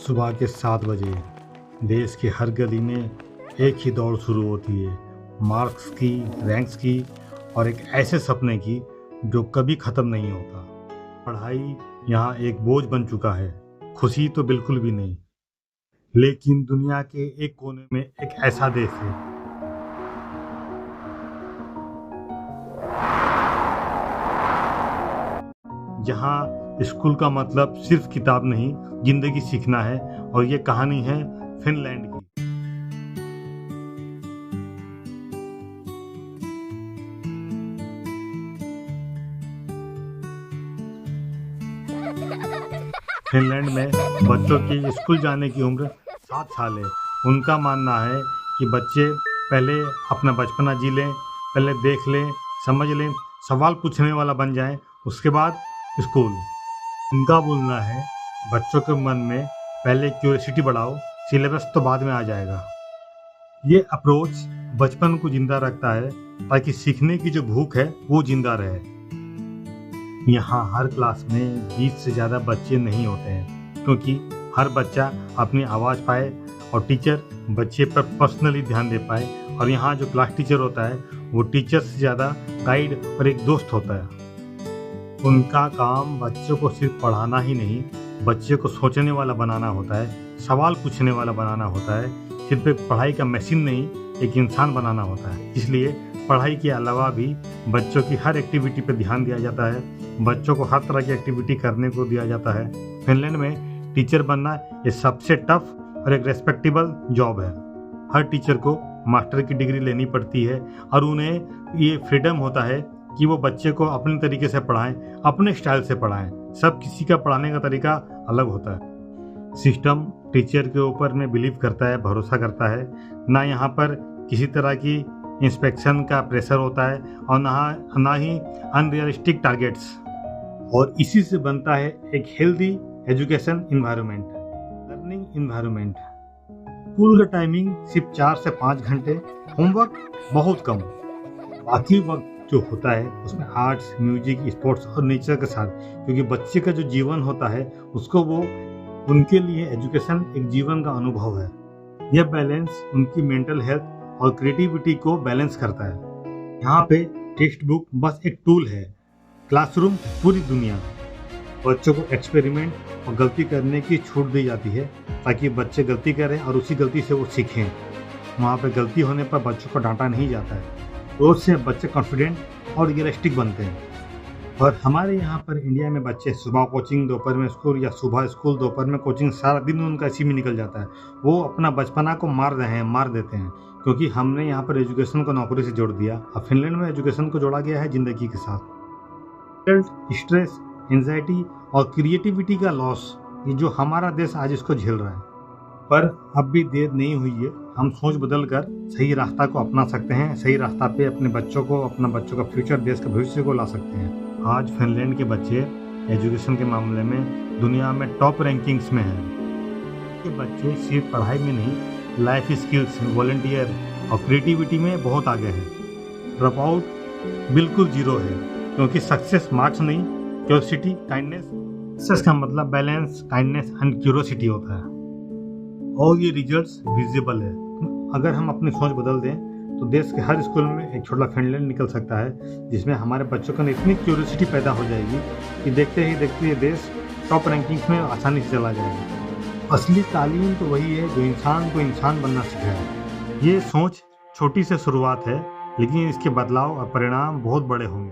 सुबह के 7 बजे देश की हर गली में एक ही दौड़ शुरू होती है, मार्क्स की, रैंक्स की और एक ऐसे सपने की जो कभी ख़त्म नहीं होता। पढ़ाई यहाँ एक बोझ बन चुका है, खुशी तो बिल्कुल भी नहीं। लेकिन दुनिया के एक कोने में एक ऐसा देश है जहाँ स्कूल का मतलब सिर्फ किताब नहीं, जिंदगी सीखना है। और ये कहानी है फिनलैंड की। फिनलैंड में बच्चों की स्कूल जाने की उम्र 7 साल है। उनका मानना है कि बच्चे पहले अपना बचपना जी लें, पहले देख लें, समझ लें, सवाल पूछने वाला बन जाएं, उसके बाद स्कूल। उनका बोलना है बच्चों के मन में पहले क्यूरियोसिटी बढ़ाओ, सिलेबस तो बाद में आ जाएगा। ये अप्रोच बचपन को जिंदा रखता है ताकि सीखने की जो भूख है वो जिंदा रहे। यहाँ हर क्लास में 20 से ज़्यादा बच्चे नहीं होते हैं क्योंकि हर बच्चा अपनी आवाज़ पाए और टीचर बच्चे पर पर्सनली ध्यान दे पाए। और यहाँ जो क्लास टीचर होता है वो टीचर से ज़्यादा गाइड और एक दोस्त होता है। उनका काम बच्चों को सिर्फ पढ़ाना ही नहीं, बच्चे को सोचने वाला बनाना होता है, सवाल पूछने वाला बनाना होता है। सिर्फ एक पढ़ाई का मशीन नहीं, एक इंसान बनाना होता है। इसलिए पढ़ाई के अलावा भी बच्चों की हर एक्टिविटी पर ध्यान दिया जाता है, बच्चों को हर तरह की एक्टिविटी करने को दिया जाता है। फिनलैंड में टीचर बनना ये सबसे टफ और एक रेस्पेक्टेबल जॉब है। हर टीचर को मास्टर की डिग्री लेनी पड़ती है और उन्हें ये फ्रीडम होता है कि वो बच्चे को अपने तरीके से पढ़ाएं, अपने स्टाइल से पढ़ाएं। सब किसी का पढ़ाने का तरीका अलग होता है। सिस्टम टीचर के ऊपर में बिलीव करता है, भरोसा करता है। ना यहाँ पर किसी तरह की इंस्पेक्शन का प्रेशर होता है और ना ही अनरियलिस्टिक टारगेट्स। और इसी से बनता है एक healthy education environment, learning environment. School का टाइमिंग सिर्फ 4 से 5 घंटे, होमवर्क बहुत कम। बाकी वक्त जो होता है उसमें आर्ट्स, म्यूजिक, स्पोर्ट्स और नेचर के साथ, क्योंकि बच्चे का जो जीवन होता है उसको वो उनके लिए एजुकेशन एक जीवन का अनुभव है। यह बैलेंस उनकी मेंटल हेल्थ और क्रिएटिविटी को बैलेंस करता है। यहाँ पे टेक्स्ट बुक बस एक टूल है, क्लासरूम पूरी दुनिया। बच्चों को एक्सपेरिमेंट और गलती करने की छूट दी जाती है ताकि बच्चे गलती करें और उसी गलती से वो सीखें। वहाँ पे गलती होने पर बच्चों को डांटा नहीं जाता है। रोज से बच्चे कॉन्फिडेंट और रियलिस्टिक बनते हैं। और हमारे यहाँ पर इंडिया में बच्चे सुबह कोचिंग, दोपहर में स्कूल, या सुबह स्कूल दोपहर में कोचिंग, सारा दिन उनका इसी में निकल जाता है। वो अपना बचपना को मार देते हैं क्योंकि हमने यहाँ पर एजुकेशन को नौकरी से जोड़ दिया। अब फिनलैंड में एजुकेशन को जोड़ा गया है जिंदगी के साथ। स्ट्रेस, एंजाइटी और क्रिएटिविटी का लॉस, ये जो हमारा देश आज इसको झेल रहा है। पर अब भी देर नहीं हुई है, हम सोच बदल कर सही रास्ता को अपना सकते हैं। सही रास्ता पे अपने बच्चों का फ्यूचर, देश के भविष्य को ला सकते हैं। आज फिनलैंड के बच्चे एजुकेशन के मामले में दुनिया में टॉप रैंकिंग्स में हैं। ये बच्चे सिर्फ पढ़ाई में नहीं, लाइफ स्किल्स, वॉलंटियर और क्रिएटिविटी में बहुत आगे हैं। ड्रॉप आउट बिल्कुल जीरो है क्योंकि सक्सेस मार्क्स नहीं, क्यूरियोसिटी, काइंडनेस। सक्सेस का मतलब बैलेंस, काइंडनेस एंड क्यूरियोसिटी होता है और ये रिजल्ट्स विजिबल है। अगर हम अपनी सोच बदल दें तो देश के हर स्कूल में एक छोटा फिनलैंड निकल सकता है, जिसमें हमारे बच्चों को इतनी क्यूरियोसिटी पैदा हो जाएगी कि देखते ही देखते ये देश टॉप रैंकिंग्स में आसानी से चला जाएगा। असली तालीम तो वही है जो इंसान को इंसान बनना सिखाए। ये सोच छोटी से शुरुआत है, लेकिन इसके बदलाव और परिणाम बहुत बड़े होंगे।